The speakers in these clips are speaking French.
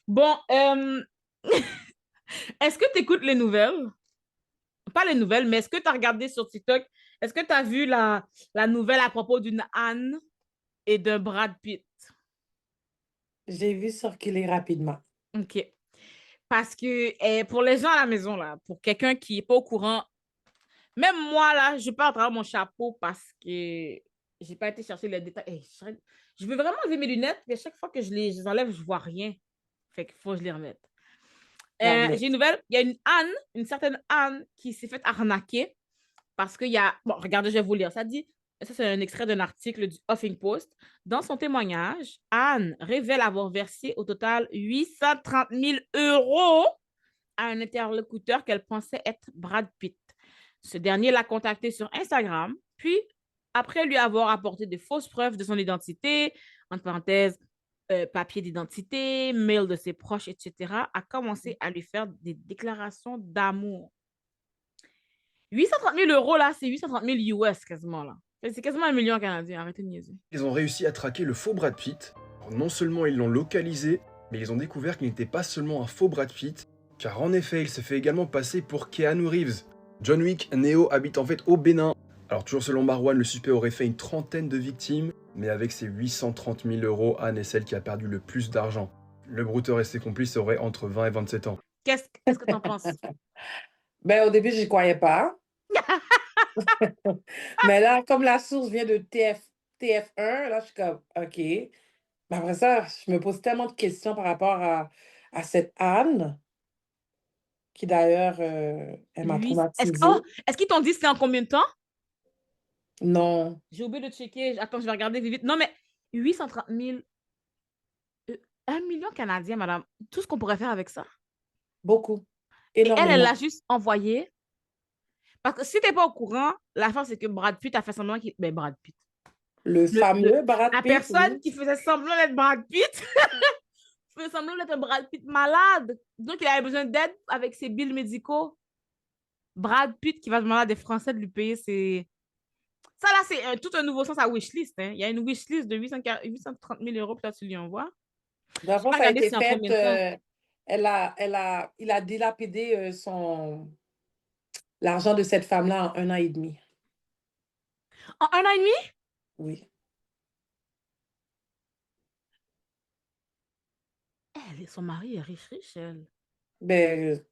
Bon, est-ce que tu écoutes les nouvelles? Pas les nouvelles, mais est-ce que tu as regardé sur TikTok? Est-ce que tu as vu la nouvelle à propos d'une Anne et d'un Brad Pitt? J'ai vu circuler rapidement. OK. Parce que pour les gens à la maison, là, pour quelqu'un qui n'est pas au courant, même moi, là, je peux à travers mon chapeau parce que j'ai pas été chercher les détails. Je veux vraiment enlever mes lunettes, mais chaque fois que je les enlève, je vois rien. Fait qu'il faut que je les remette. J'ai une Tablette. nouvelle. Il y a une Anne, une certaine Anne qui s'est fait arnaquer parce qu'il y a. Bon, regardez, je vais vous lire. Ça dit. Ça, c'est un extrait d'un article du Huffington Post. Dans son témoignage, Anne révèle avoir versé au total 830 000 € à un interlocuteur qu'elle pensait être Brad Pitt. Ce dernier l'a contacté sur Instagram, puis, après lui avoir apporté de fausses preuves de son identité, entre parenthèses, papier d'identité, mail de ses proches, etc., a commencé à lui faire des déclarations d'amour. 830 000 € là, c'est 830 000 US quasiment, là. C'est quasiment 1 million canadien, arrêtez de niaiser. Ils ont réussi à traquer le faux Brad Pitt. Alors, non seulement ils l'ont localisé, mais ils ont découvert qu'il n'était pas seulement un faux Brad Pitt, car en effet, il se fait également passer pour Keanu Reeves. John Wick, Neo habite en fait au Bénin. Alors toujours selon Marwan, le suspect aurait fait une trentaine de victimes, mais avec ses 830 000 €, Anne est celle qui a perdu le plus d'argent. Le brouteur et ses complices auraient entre 20 et 27 ans. Qu'est-ce que t'en penses? Ben, au début, j'y croyais pas. Mais là, comme la source vient de TF1, là, je suis comme, OK. Mais après ça, je me pose tellement de questions par rapport à cette Anne, qui d'ailleurs, elle m'a Lui, oh, traumatisée. est-ce qu'ils t'ont dit c'est en combien de temps? Non, J'ai oublié de checker. Attends, je vais regarder vite. Non, mais 830 000, 1 million canadien, madame. Tout ce qu'on pourrait faire avec ça. beaucoup, Et elle l'a énormément. juste envoyé. Parce que si t'es pas au courant, l'affaire, c'est que Brad Pitt a fait semblant qu'il. Ben, Brad Pitt. Le fameux Brad La Pitt, personne oui. qui faisait semblant d'être Brad Pitt faisait semblant d'être un Brad Pitt malade. Donc, il avait besoin d'aide avec ses bills médicaux. Brad Pitt qui va demander à des Français de lui payer ses. Ça, là, c'est tout un nouveau sens à wishlist. Hein. Il y a une wishlist de 830 000 €, peut-être tu lui envoies. Dans le Je sais fond, pas ça a regarder été c'est en fait, combien de temps. il a dilapidé l'argent de cette femme-là en 1 an et demi. En 1 an et demi? Oui. Son mari est riche, riche, elle. Ben,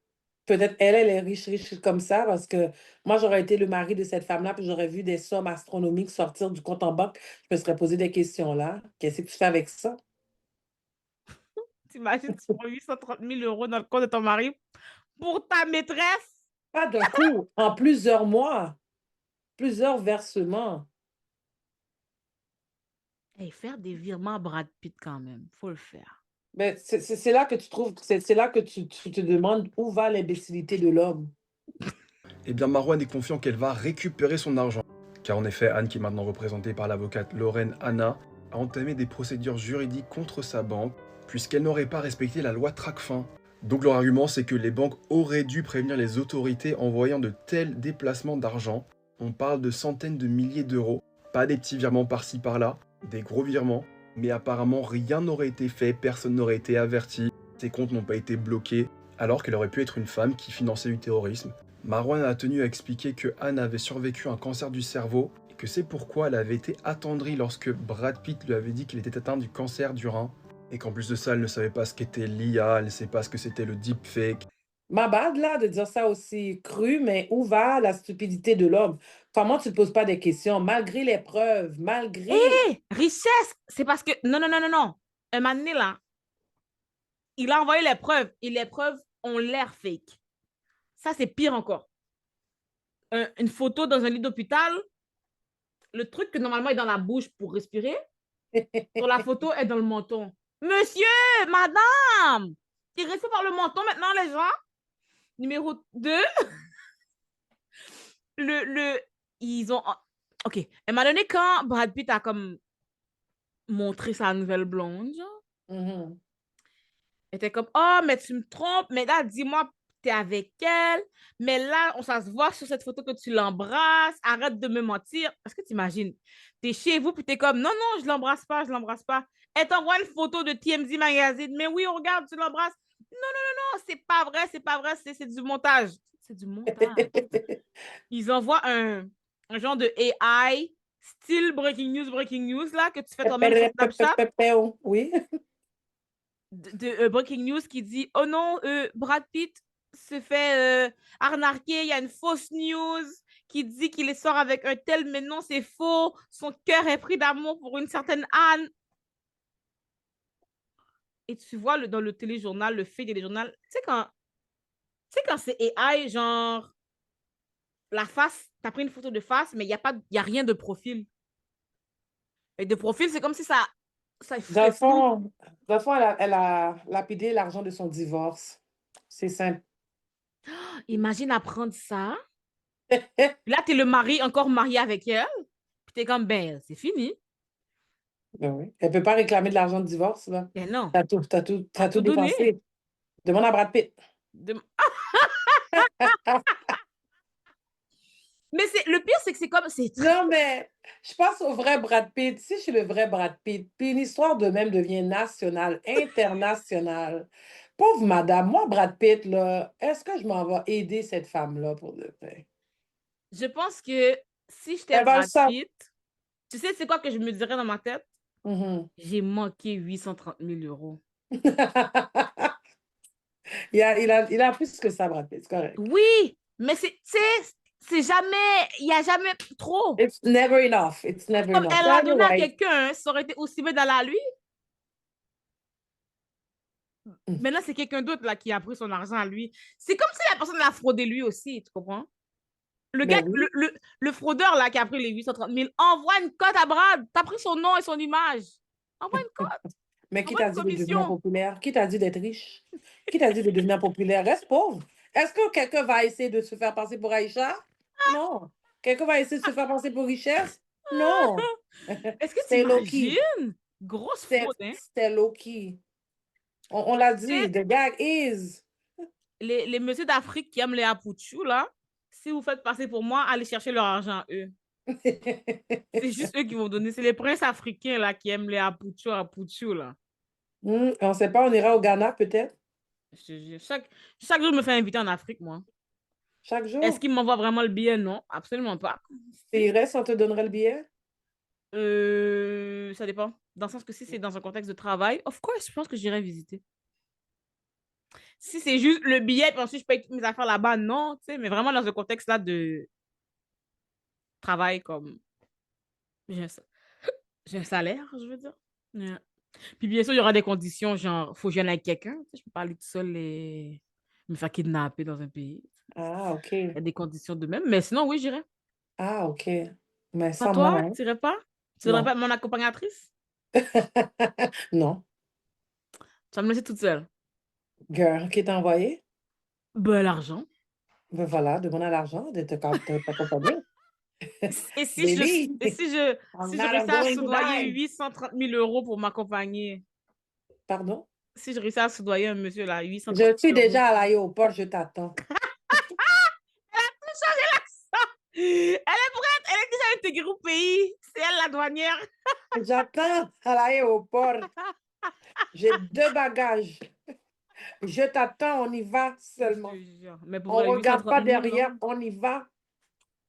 peut-être elle est riche, riche comme ça, parce que moi, j'aurais été le mari de cette femme-là, puis j'aurais vu des sommes astronomiques sortir du compte en banque. Je me serais posé des questions là. Qu'est-ce que tu fais avec ça? T'imagines, tu prends 830 000 € dans le compte de ton mari pour ta maîtresse? Pas d'un coup, en plusieurs mois, plusieurs versements. Hey, faire des virements à Brad Pitt quand même, faut le faire. Ben, c'est là que tu trouves, c'est là que tu te demandes où va l'imbécilité de l'homme. Eh bien Marwan est confiant qu'elle va récupérer son argent. Car en effet, Anne, qui est maintenant représentée par l'avocate Lorraine Hanna, a entamé des procédures juridiques contre sa banque, puisqu'elle n'aurait pas respecté la loi Tracfin. Donc leur argument, c'est que les banques auraient dû prévenir les autorités en voyant de tels déplacements d'argent. On parle de centaines de milliers d'euros, pas des petits virements par-ci par-là, des gros virements, mais apparemment rien n'aurait été fait, personne n'aurait été averti, ses comptes n'ont pas été bloqués, alors qu'elle aurait pu être une femme qui finançait du terrorisme. Marwan a tenu à expliquer que Anne avait survécu à un cancer du cerveau et que c'est pourquoi elle avait été attendrie lorsque Brad Pitt lui avait dit qu'il était atteint du cancer du rein. Et qu'en plus de ça, elle ne savait pas ce qu'était l'IA, elle ne savait pas ce que c'était le deepfake. Ma bad là de dire ça aussi cru, mais où va la stupidité de l'homme? Comment tu ne te poses pas des questions malgré les preuves, malgré. Hé, richesse! C'est parce que. Non, non, non, non, non. Un moment donné, là, il a envoyé les preuves et les preuves ont l'air fake. Ça, c'est pire encore. Une photo dans un lit d'hôpital, le truc que normalement est dans la bouche pour respirer, sur la photo est dans le menton. Monsieur, madame, il respire par le menton maintenant, les gens. Numéro 2, ils ont. Ok, elle m'a donné quand Brad Pitt a comme montré sa nouvelle blonde, genre. Mhm. Elle était comme, oh, mais tu me trompes, mais là, dis-moi, t'es avec elle, mais là, ça se voit sur cette photo que tu l'embrasses, arrête de me mentir. Est-ce que tu imagines? T'es chez vous, puis t'es comme, non, non, je l'embrasse pas, je l'embrasse pas. Elle t'envoie une photo de TMZ Magazine. Mais oui, regarde, tu l'embrasses. Non, non, non, non, c'est pas vrai, c'est du montage. C'est du montage. Ils envoient un genre de AI, style breaking news, là, que tu fais toi-même sur Snapchat. Oui. Breaking news qui dit oh non, Brad Pitt se fait arnaquer, il y a une fausse news qui dit qu'il sort avec un tel, mais non, c'est faux, son cœur est pris d'amour pour une certaine Anne. Et tu vois dans le téléjournal, le fait téléjournal, tu sais quand c'est AI, genre la face, t'as pris une photo de face, mais il y a rien de profil. Et de profil, c'est comme si ça Dans le serait flou. fond, elle a lapidé l'argent de son divorce. C'est simple. Imagine apprendre ça. Là, t'es le mari, encore marié avec elle. Puis t'es comme, ben, c'est fini. Ben oui. Elle peut pas réclamer de l'argent de divorce, là. Ben non. T'as tout donné. dépensé. Demande à Brad Pitt. Mais le pire, c'est que c'est comme, c'est très... Non, mais je pense au vrai Brad Pitt. Si je suis le vrai Brad Pitt, puis une histoire de même devient nationale, internationale. Pauvre madame, moi, Brad Pitt, là, est-ce que je m'en vais aider cette femme-là pour de vrai? Je pense que si j'étais Elle va le Brad savoir. Pitt, tu sais, c'est quoi que je me dirais dans ma tête? Mhm. J'ai manqué 830 000 euros. Il a plus que ça, Brad Pitt, c'est correct. Oui, mais c'est jamais, il n'y a jamais trop. It's never enough. It's never Comme enough. elle Yeah, l'a you're donné à right. quelqu'un, ça aurait été aussi bien d'aller à lui. Maintenant, c'est quelqu'un d'autre là qui a pris son argent à lui. C'est comme si la personne l'a fraudé lui aussi, tu comprends? Le gars, Ben oui. le fraudeur là qui a pris les 830 000, envoie une cote à Brad. T'as pris son nom et son image. Envoie une cote. Mais qui Envoie t'a une dit de devenir commission. populaire? Qui t'a dit d'être riche? Qui t'a dit de devenir populaire? Reste pauvre. Est-ce que quelqu'un va essayer de se faire passer pour Aïcha? Non. Quelqu'un va essayer de se faire passer pour richesse? Non. Est-ce que tu C'était low-key. imagines? Grosse fraude, hein? C'était low-key. On l'a dit. C'est The gag is. les messieurs d'Afrique qui aiment les apouchous, là. Si vous faites passer pour moi, allez chercher leur argent, eux. C'est juste eux qui vont donner. C'est les princes africains, là, qui aiment les apouchous, là. On ne sait pas, on ira au Ghana peut-être. Je te jure. Chaque jour, je me fais inviter en Afrique, moi. Chaque Est-ce jour. qu'ils m'envoient vraiment le billet? Non, absolument pas. Et il reste, on te donnerait le billet? Ça dépend. Dans le sens que si c'est dans un contexte de travail, of course, je pense que j'irai visiter. Si c'est juste le billet, puis ensuite je paye toutes mes affaires là-bas, non, tu sais, mais vraiment dans un contexte-là de travail, comme j'ai un, j'ai un salaire, je veux dire. Yeah. Puis bien sûr, il y aura des conditions, genre, faut que je vienne avec quelqu'un. Tu sais, je peux pas aller tout seul et me faire kidnapper dans un pays. Ah, OK. Il y a des conditions de même, mais sinon, oui, j'irai. Ah, OK. Mais Pas sans moi, toi, hein? tu irais pas? Tu voudrais Non. pas être mon accompagnatrice? Non. Tu vas me laisser toute seule. Girl, qui t'a envoyé? Ben, l'argent. Ben voilà, demande à l'argent de t'accompagner. Et si je, Baby, et si je, si je I'm réussis à going to soudoyer die. 830 000 euros pour m'accompagner, Pardon? si je réussis à soudoyer un monsieur là, 830 Je suis 000 euros. déjà à l'aéroport, je t'attends. Elle est déjà intégrée au pays. C'est elle la douanière. J'attends à l'aéroport. J'ai 2 bagages. Je t'attends, on y va seulement. Mais pour On ne regarde 830 pas 000, derrière, non? on y va.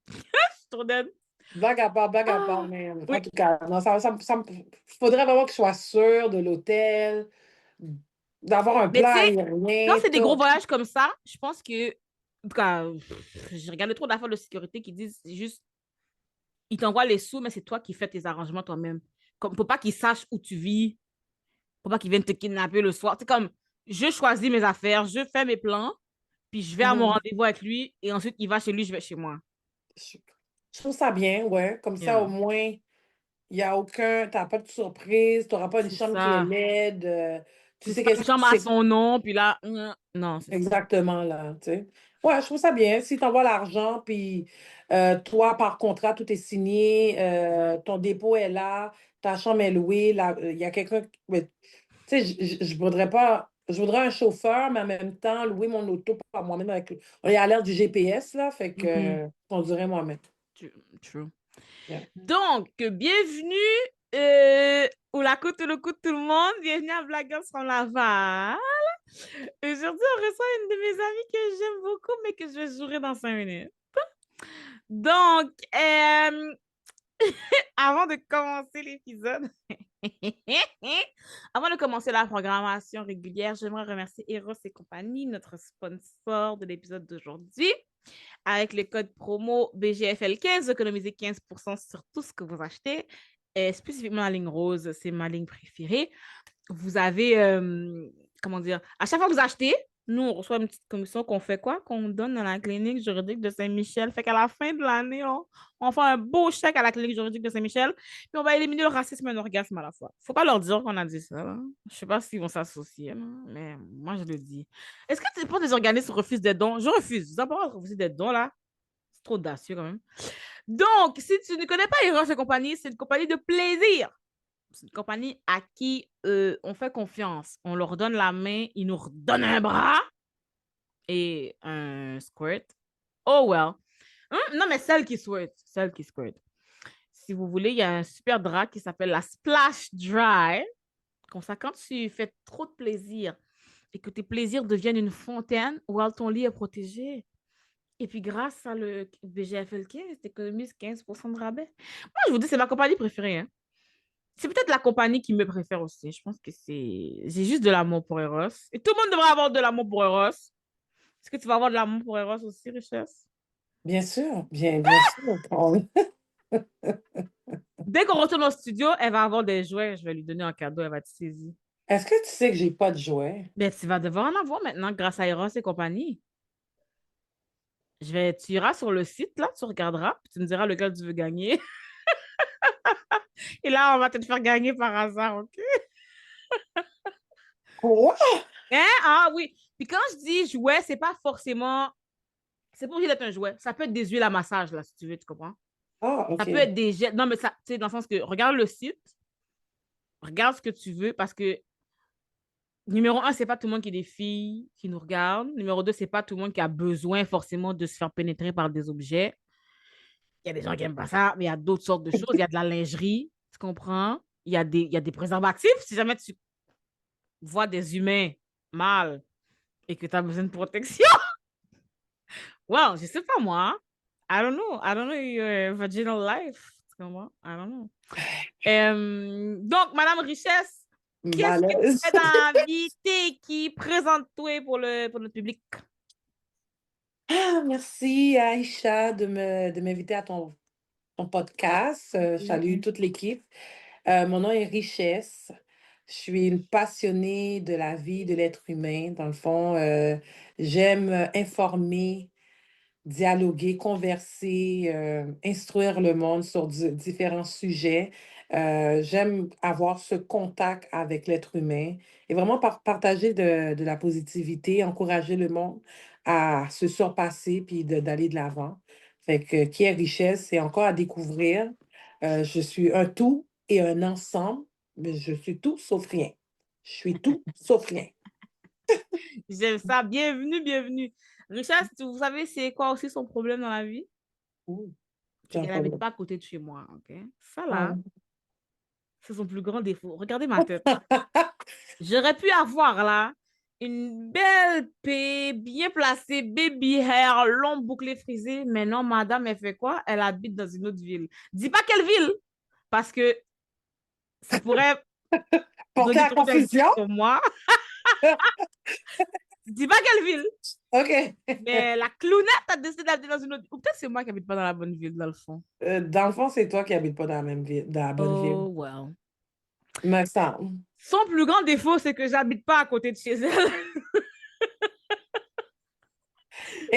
Je te redonne. Blague à part, Ah, mais en oui. tout cas, non, faudrait vraiment que je sois sûre de l'hôtel, d'avoir un Mais tu plan sais, quand aérien, c'est des gros tout. voyages comme ça, je pense que, en tout cas, j'ai regardé trop d'affaires de sécurité qui disent c'est juste, ils t'envoient les sous, mais c'est toi qui fais tes arrangements toi-même. Comme, pour pas qu'ils sachent où tu vis, pour pas qu'ils viennent te kidnapper le soir. C'est comme, je choisis mes affaires, je fais mes plans, puis je vais à mon Mhm. rendez-vous avec lui, et ensuite il va chez lui, je vais chez moi. Je je trouve ça bien, ouais. Comme ça, au Yeah. moins, il n'y a aucun, t'as pas de surprise, tu n'auras pas une C'est chambre qui est ça. laide. Tu sais C'est pas une qu'est-ce que chambre à c'est son nom, puis là, non, c'est ça. exactement là, tu sais. Ouais, je trouve ça bien. Si tu envoies l'argent, puis toi, par contrat, tout est signé, ton dépôt est là, ta chambre est louée, là, il y a quelqu'un. Tu sais, je voudrais pas. Je voudrais un chauffeur, mais en même temps, louer mon auto par moi-même avec. On est à l'ère du GPS, là, fait que Mhm. je conduirais moi-même. True. Yeah. Donc, bienvenue Oulakou, tout le coup, tout le monde. Bienvenue à Blagueurs sur Laval. Aujourd'hui, on reçoit une de mes amies que j'aime beaucoup, mais que je vais jurer dans 5 minutes. Donc, avant de commencer l'épisode, avant de commencer la programmation régulière, j'aimerais remercier Eros et compagnie, notre sponsor de l'épisode d'aujourd'hui. Avec le code promo BGFL15, vous économisez 15% sur tout ce que vous achetez. Et spécifiquement la ligne rose, c'est ma ligne préférée. Vous avez, comment dire, à chaque fois que vous achetez, nous, on reçoit une petite commission qu'on fait quoi? Qu'on donne dans la clinique juridique de Saint-Michel. Fait qu'à la fin de l'année, on fait un beau chèque à la clinique juridique de Saint-Michel, puis on va éliminer le racisme et l'orgasme à la fois. Faut pas leur dire qu'on a dit ça, là. Je sais pas s'ils vont s'associer, là, mais moi, je le dis. Est-ce que tu penses que des organismes refusent des dons? Je refuse. Vous n'avez pas le droit de refuser des dons, là. C'est trop audacieux, quand même. Donc, si tu ne connais pas Eros et compagnie, c'est une compagnie de plaisir. C'est une compagnie à qui on fait confiance. On leur donne la main, ils nous redonnent un bras et un squirt. Oh well. Non, mais celle qui squirt. Celle qui squirt. Si vous voulez, il y a un super drap qui s'appelle la Splash Dry. Comme ça, quand tu fais trop de plaisir et que tes plaisirs deviennent une fontaine, well, ton lit est protégé. Et puis, grâce à le BGFL 15, tu économises 15% de rabais. Moi, je vous dis, c'est ma compagnie préférée. Hein. C'est peut-être la compagnie qui me préfère aussi. Je pense que c'est... J'ai juste de l'amour pour Eros. Et tout le monde devrait avoir de l'amour pour Eros. Est-ce que tu vas avoir de l'amour pour Eros aussi, Richesse? Bien sûr, bien sûr. Dès qu'on retourne au studio, elle va avoir des jouets. Je vais lui donner un cadeau. Elle va être saisie. Est-ce que tu sais que j'ai pas de jouets? Ben, tu vas devoir en avoir maintenant grâce à Eros et compagnie. Tu iras sur le site, là, tu regarderas, puis tu me diras lequel tu veux gagner. Et là, on va te faire gagner par hasard, OK? Quoi? Hein? Ah oui. Puis quand je dis jouet, c'est pas forcément... C'est pas obligé d'être un jouet. Ça peut être des huiles à massage, là, si tu veux, tu comprends? Ah, Ça OK. peut être des jets. Non, mais ça, tu sais, dans le sens que regarde le site, regarde ce que tu veux, parce que numéro un, c'est pas tout le monde qui est des filles qui nous regardent. Numéro deux, c'est pas tout le monde qui a besoin forcément de se faire pénétrer par des objets. Il y a des gens qui aiment pas ça, mais il y a d'autres sortes de choses. Il y a de la lingerie, tu comprends? Il y a des préservatifs. Si jamais tu vois des humains mâles et que tu as besoin de protection, well, je sais pas moi. I don't know. I don't know your vaginal life. Tu comprends? I don't know. Donc, Madame Richesse, qu'est-ce que tu Malaise. fais dans la vie? T'es qui? Présente-toi pour notre public. Ah, merci Aïcha de m'inviter à ton podcast. Je salue toute l'équipe. Mon nom est Richesse. Je suis une passionnée de la vie de l'être humain. Dans le fond, j'aime informer, dialoguer, converser, instruire le monde sur différents sujets. J'aime avoir ce contact avec l'être humain et vraiment partager de la positivité, encourager le monde à se surpasser puis d'aller de l'avant. Fait que qui est richesse, c'est encore à découvrir. Je suis un tout et un ensemble, mais je suis tout sauf rien. Je suis tout sauf rien. J'aime ça. Bienvenue, bienvenue. Richesse, vous savez, c'est quoi aussi son problème dans la vie? Ouh, j'ai C'est un qu'elle n'habite problème. pas à côté de chez moi. OK? Ça, Ah. là, c'est son plus grand défaut. Regardez ma tête. J'aurais pu avoir, là, une belle paix, bien placée, baby hair, long bouclé frisé. Mais non, madame, elle fait quoi? Elle habite dans une autre ville. Dis pas quelle ville, parce que ça pourrait Porter donner à trop d'indices confusion? sur moi. Dis pas quelle ville. OK. Mais la clownette a décidé d'habiter dans une autre... Ou peut-être c'est moi qui habite pas dans la bonne ville, dans le fond. Dans le fond, c'est toi qui habites pas dans la même ville, dans la bonne ville. Oh, well. Me semble. Son plus grand défaut, c'est que j'habite pas à côté de chez elle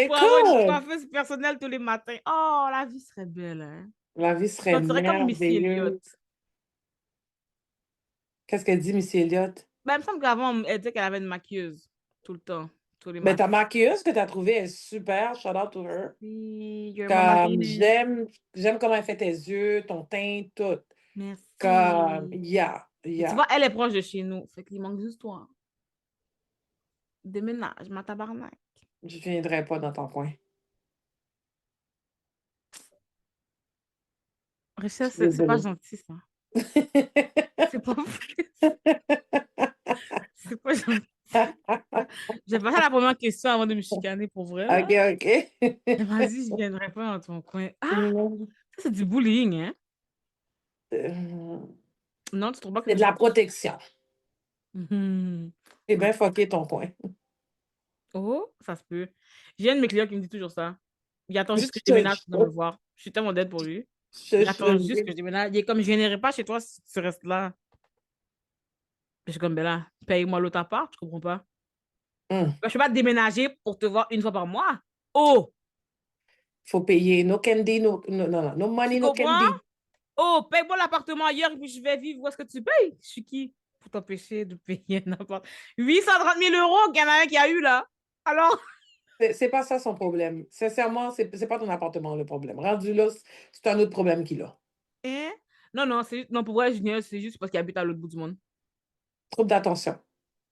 pour avoir une Écoute, coiffeuse personnelle tous les matins. Oh, la vie serait belle, hein? la vie Je serait serais comme Missy Elliott. merveilleuse. Qu'est-ce qu'elle dit, Missy Elliott? Ben, il me semble qu'avant, elle disait qu'elle avait une maquilleuse tout le temps, tous les Mais ta matins. maquilleuse que tu as trouvée est super. Shout out to her. Merci, you're my Comme Martinez. j'aime comment elle fait tes yeux, ton teint, tout. Comme, Merci. yeah, Et tu vois, yeah. elle est proche de chez nous. Fait qu'il manque juste toi. Déménage, ma tabarnak. Je viendrai pas dans ton coin. Je Richesse, suis c'est pas désolée. gentil, ça. C'est pas vrai. C'est pas gentil. J'ai passé à la première question avant de me chicaner pour vrai, là. OK, OK. Mais vas-y, je viendrai pas dans ton coin. Ah, Mm. ça, c'est du bullying, hein? Euh, Non, tu trouves pas que C'est c'est de du la protection. bullying? C'est Ouais. bien fucké ton coin. Oh, ça se peut. J'ai un de mes clients qui me dit toujours ça. Il attend Je juste que je te déménage pour me jure, voir. Je suis tellement d'aide pour lui. je te Il attend juste jure. que je déménage. Il est comme, je viendrai pas chez toi si tu restes là. Je suis comme, ben là, paye-moi l'autre appart, je comprends pas. Hum. Je peux pas déménager pour te voir une fois par mois. Oh, Faut payer. No candy, no tu money, no comprends? candy. Oh, paye-moi l'appartement ailleurs et puis je vais vivre où est-ce que tu payes. Je suis qui pour t'empêcher de payer n'importe. 830 000 € qu'il y en a un qui a eu là. Alors, C'est pas ça son problème. Sincèrement, c'est pas ton appartement le problème. Rendu là, c'est un autre problème qu'il a. hein? Non, non, non, pour vrai, Junior, c'est juste parce qu'il habite à l'autre bout du monde. Trouble d'attention.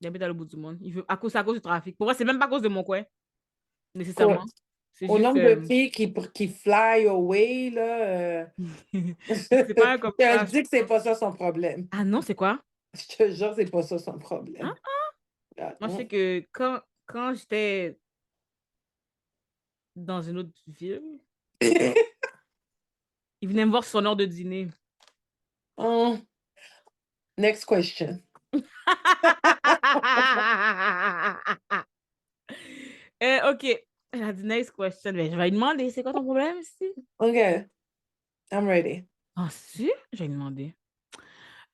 Il habite à l'autre bout du monde. Il veut, c'est à cause du trafic. Pour vrai, c'est même pas à cause de mon coin, Qu'au nécessairement. C'est Au juste. nombre de filles qui fly away, là, C'est pas un comme je te ça, je dis que c'est pense. pas ça son problème. Ah non, c'est quoi? Je te jure, c'est pas ça son Hein? problème. Ah, Moi, je sais que quand j'étais dans une autre ville, il venait me voir sur son heure de dîner. hum. Next question. OK. Elle a dit next question. Mais je vais lui demander, c'est quoi ton problème ici? OK, I'm ready. Ah, si? Je vais lui demander.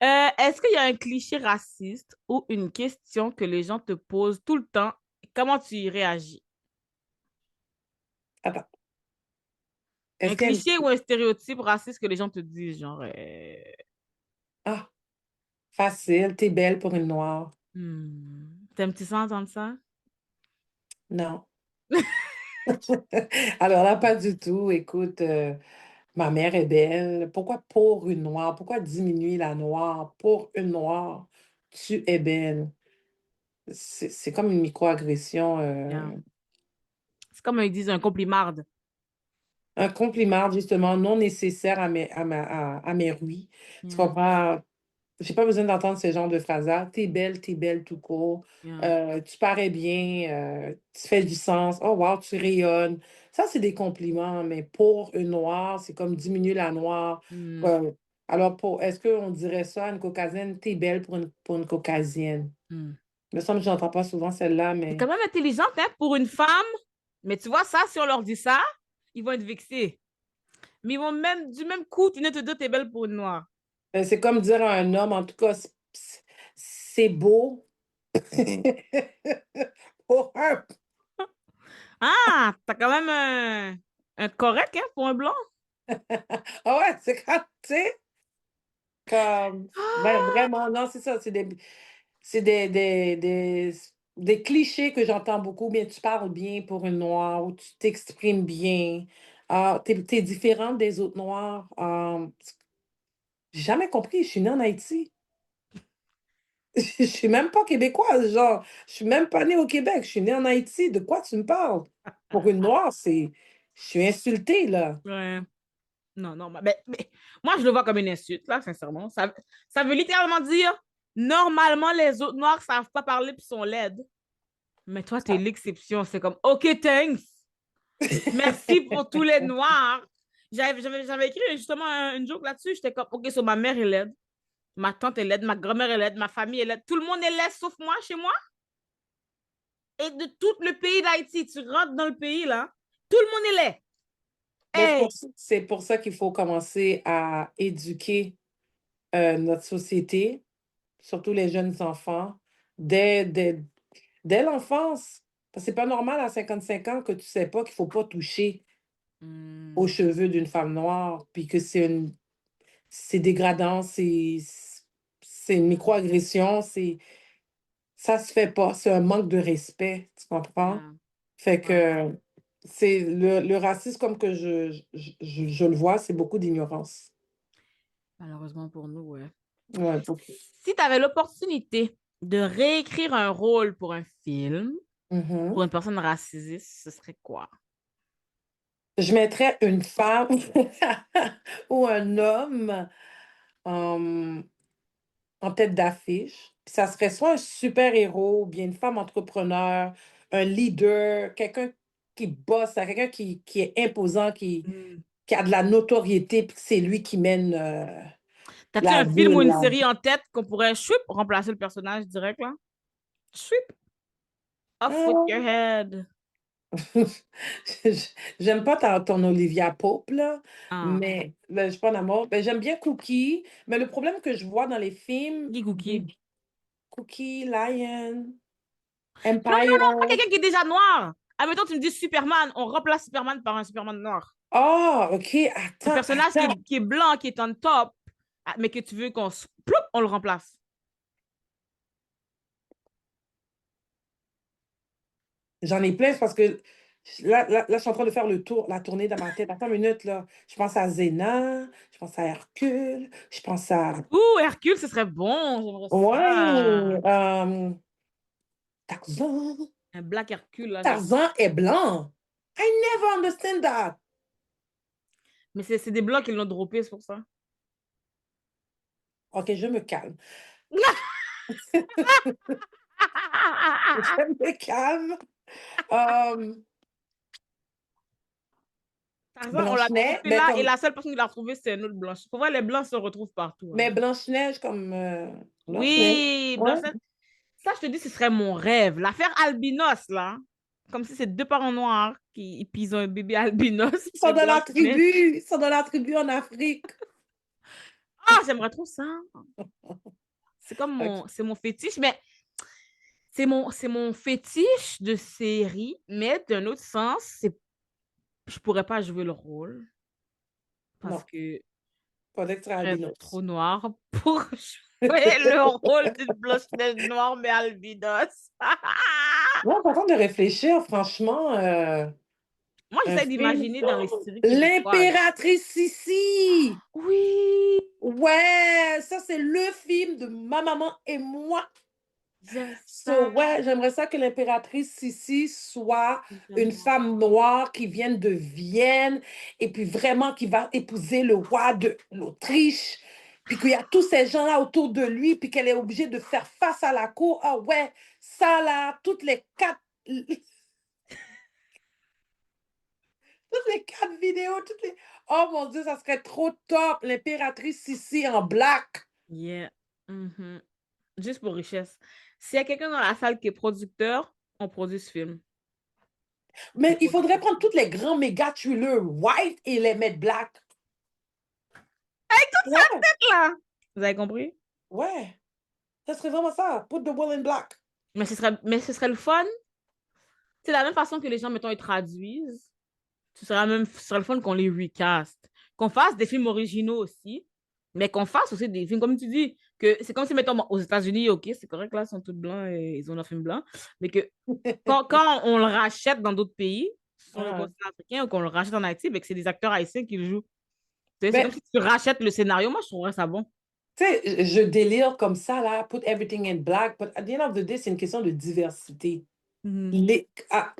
Est-ce qu'il y a un cliché raciste ou une question que les gens te posent tout le temps? Comment tu y réagis? Attends. Un Est-ce qu'elle... cliché ou un stéréotype raciste que les gens te disent, genre, Ah, facile, t'es belle pour une noire. t'aimes-tu ça entendre ça? Non. Alors là, pas du tout. Écoute, ma mère est belle. Pourquoi pour une noire? Pourquoi diminuer la noire? Pour une noire, tu es belle. C'est comme une microagression, Yeah. C'est comme ils disent un complimarde. un compliment justement non nécessaire à mes ruis. Tu Yeah, comprends? J'ai pas besoin d'entendre ce genre de phrase-là. T'es belle tout court. yeah. Tu parais bien, tu fais du sens. Oh wow, tu rayonnes. Ça, c'est des compliments, mais pour une noire, c'est comme diminuer la noire. Hmm, Euh, alors, est-ce qu'on dirait ça à une caucasienne? T'es belle pour une caucasienne. hmm. Il me semble que j'entends pas souvent celle-là, C'est mais quand même intelligente, hein, pour une femme. Mais tu vois, ça, si on leur dit ça, ils vont être vexés. Mais ils vont même, du même coup, tu ne te dire t'es belle pour une noire. c'est comme dire à un homme, en tout cas, c'est beau. Pour un Ah, t'as quand même un correct, hein, pour un blanc. ah ouais, c'est quand, tu sais, comme, ben, Ah! vraiment, non, c'est ça, c'est des clichés que j'entends beaucoup. Bien, tu parles bien pour une noire ou tu t'exprimes bien. Ah, t'es différente des autres noirs. J'ai jamais compris, je suis née en Haïti. Je suis même pas québécoise, genre, je suis même pas née au Québec, je suis née en Haïti. De quoi tu me parles? Pour une noire, je suis insultée, là. Ouais. Non, non, mais moi, je le vois comme une insulte, là, sincèrement. Ça veut littéralement dire, normalement, les autres noirs savent pas parler puis sont laides. Mais toi, t'es l'exception. C'est comme, OK, thanks. Merci pour tous les noirs. J'avais écrit justement une joke là-dessus. J'étais comme, OK, sur ma mère est laide, ma tante est laide, ma grand-mère est laide, ma famille est laide. Tout le monde est laide sauf moi, chez moi. Et de tout le pays d'Haïti, tu rentres dans le pays, là, tout le monde est laid. Mais Hey! c'est pour ça qu'il faut commencer à éduquer notre société, surtout les jeunes enfants, dès, dès, dès l'enfance. Parce que c'est pas normal à 55 ans que tu sais pas qu'il faut pas toucher aux cheveux d'une femme noire, puis que c'est dégradant, c'est une microagression, ça se fait pas, c'est un manque de respect, tu comprends? Yeah. Fait Ouais. que c'est le racisme comme que je le vois, c'est beaucoup d'ignorance. Malheureusement pour nous, ouais. Ouais, beaucoup. Si tu avais l'opportunité de réécrire un rôle pour un film, pour Mhm. une personne racisée, ce serait quoi? Je mettrais une femme ou un homme en tête d'affiche. Puis ça serait soit un super-héros, ou bien une femme entrepreneur, un leader, quelqu'un qui bosse, quelqu'un qui est imposant, Hmm. qui a de la notoriété, puis que c'est lui qui mène T'as-tu la un film ou ville, une là. série en tête qu'on pourrait chouip, remplacer le personnage direct là? Chouip, off with your Ah. head. J'aime pas ton Olivia Pope, là, Ah, mais ben, je suis pas en amour. Ben, j'aime bien Cookie, mais le problème que je vois dans les films, Guy Cookie. Cookie, Lion, Non, non, Empire. non, pas quelqu'un qui est déjà noir. Admettons, tu me dis Superman, on remplace Superman par un Superman noir. Ah, OK, Un attends, personnage attends. qui est blanc, qui est on top, mais que tu veux qu'on ploup, on le remplace. J'en ai plein c'est parce que là, je suis en train de faire la tournée dans ma tête. Attends une minute, là. Je pense à Zéna, je pense à Hercule, je pense à... Ouh, Hercule, ce serait bon, j'aimerais Ouais, ça. Tarzan. Un black Hercule, là, genre. Tarzan est blanc. I never understand that. Mais c'est des blancs qui l'ont droppé, c'est pour ça. OK, je me calme. Je me calme. Euh, Tarzan, on l'a Blanche-Neige, droppé mais là, et comme... la seule personne qui l'a retrouvé, c'est un autre blanc. Pour vrai, les blancs se retrouvent partout, hein. Mais Blanche-Neige comme... Blanche-Neige. Oui, Ouais. ça, je te dis, ce serait mon rêve. L'affaire albinos, là. Comme si c'est deux parents noirs et puis ils ont un bébé albinos, Ils sont c'est dans la Blanche-Neige. tribu. Ils sont dans la tribu en Afrique. Ah, j'aimerais trop ça. C'est comme OK. c'est mon fétiche, mais c'est mon fétiche de série, mais d'un autre sens, je pourrais pas jouer le rôle parce Non, que pas d'extra je serais trop albinos. noire pour jouer le rôle d'une Blanche-Neige noire, mais albinos. Non, pas temps de réfléchir, franchement. Moi, Un j'essaie film. d'imaginer dans les Oh, séries québécoises. L'impératrice Sissi. Oui, Ouais, ça c'est le film de ma maman et moi. j'aime So, ça. ouais, j'aimerais ça que l'impératrice Sissi soit J'aime une ça. femme noire qui vient de Vienne et puis vraiment qui va épouser le roi de l'Autriche. Puis qu'il y a tous ces gens-là autour de lui, puis qu'elle est obligée de faire face à la cour. Ah ouais, ça là, toutes les quatre vidéos, Oh mon Dieu, ça serait trop top. L'impératrice Sissi en black. Yeah. Mhm. Juste pour richesse. S'il y a quelqu'un dans la salle qui est producteur, on produit ce film. On Mais il produit ce faudrait prendre film. tous les grands méga thrillers white et les mettre black. Ouais, Là. Vous avez compris? ouais. Ça serait vraiment ça. Put the will in black. Mais ce serait le fun. C'est la même façon que les gens, mettons, ils traduisent. Ce serait le fun qu'on les recast. Qu'on fasse des films originaux aussi, mais qu'on fasse aussi des films, comme tu dis, que c'est comme si, mettons, aux États-Unis, OK, c'est correct, là, ils sont tous blancs et ils ont leur film blanc, mais que quand on le rachète dans d'autres pays, sur le Ah. continent africain, ou qu'on le rachète en Haïti, ben, que c'est des acteurs haïtiens qui le jouent. Tu sais, c'est Ben, comme si tu rachètes le scénario. Moi, je trouverais ça bon. tu sais, je délire comme ça, là. Put everything in black. But at the end of the day, c'est une question de diversité. Mhm.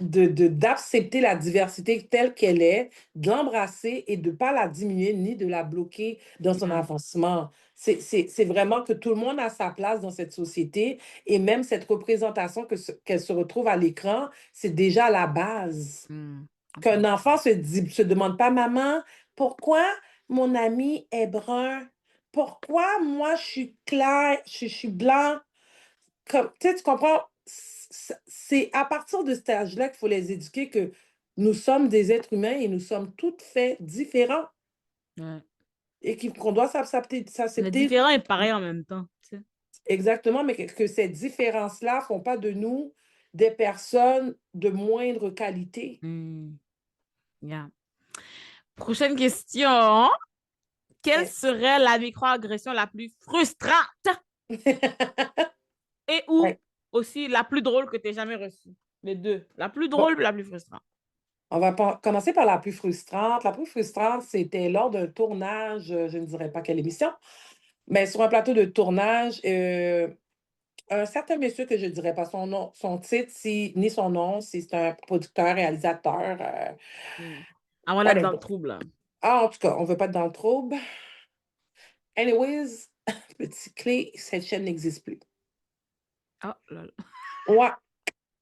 D'accepter la diversité telle qu'elle est, de l'embrasser et de ne pas la diminuer ni de la bloquer dans son Yeah. avancement. C'est vraiment que tout le monde a sa place dans cette société et même cette représentation qu'elle se retrouve à l'écran, c'est déjà la base. Mm. Qu'un enfant se demande pas, maman, pourquoi mon ami est brun? Pourquoi moi je suis clair, je suis blanc? Comme, tu sais, tu comprends? C'est à partir de cet âge-là qu'il faut les éduquer que nous sommes des êtres humains et nous sommes tous faits différents Ouais. et qu'on doit On est s'accepter différents et pareils en même temps. Tu sais. exactement, mais que ces différences-là ne font pas de nous des personnes de moindre qualité. Mm. Yeah. Prochaine question. Quelle Yes. serait la microagression la plus frustrante et ou Ouais. aussi la plus drôle que tu aies jamais reçue? Les deux. La plus Bon, drôle et la plus frustrante. on va commencer par la plus frustrante. La plus frustrante, c'était lors d'un tournage, je ne dirais pas quelle émission, mais sur un plateau de tournage, un certain monsieur que je ne dirais pas son nom, son titre, ni son nom, si c'est un producteur, réalisateur, Mm. Avant d'être dans le whatever. trouble. Là. Ah, en tout cas, on ne veut pas être dans le trouble. Anyways, petit clé, cette chaîne n'existe plus. Oh là là. Ouais.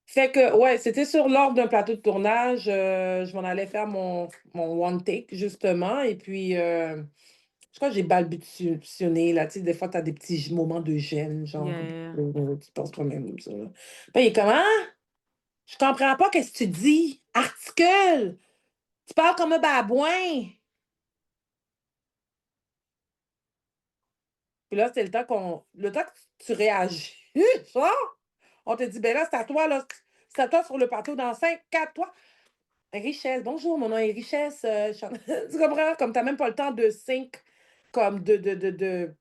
Fait que, ouais, c'était sur l'ordre d'un plateau de tournage. Je m'en allais faire mon one take, justement. Et puis, je crois que j'ai balbutionné, là. Tu sais, des fois, tu as des petits moments de gêne, genre, Yeah. tu penses toi-même comme ça, là. Puis, il est comme, hein? Je comprends pas qu'est-ce que tu dis. Articule! Tu parles comme un babouin. Puis là, c'était le temps que tu réagis, ça, on te dit, ben là, c'est à toi, là. C'est à toi sur le plateau dans 5, 4, toi. Richesse, bonjour, mon nom est Richesse. Tu comprends? Comme tu n'as même pas le temps de sync, comme de prendre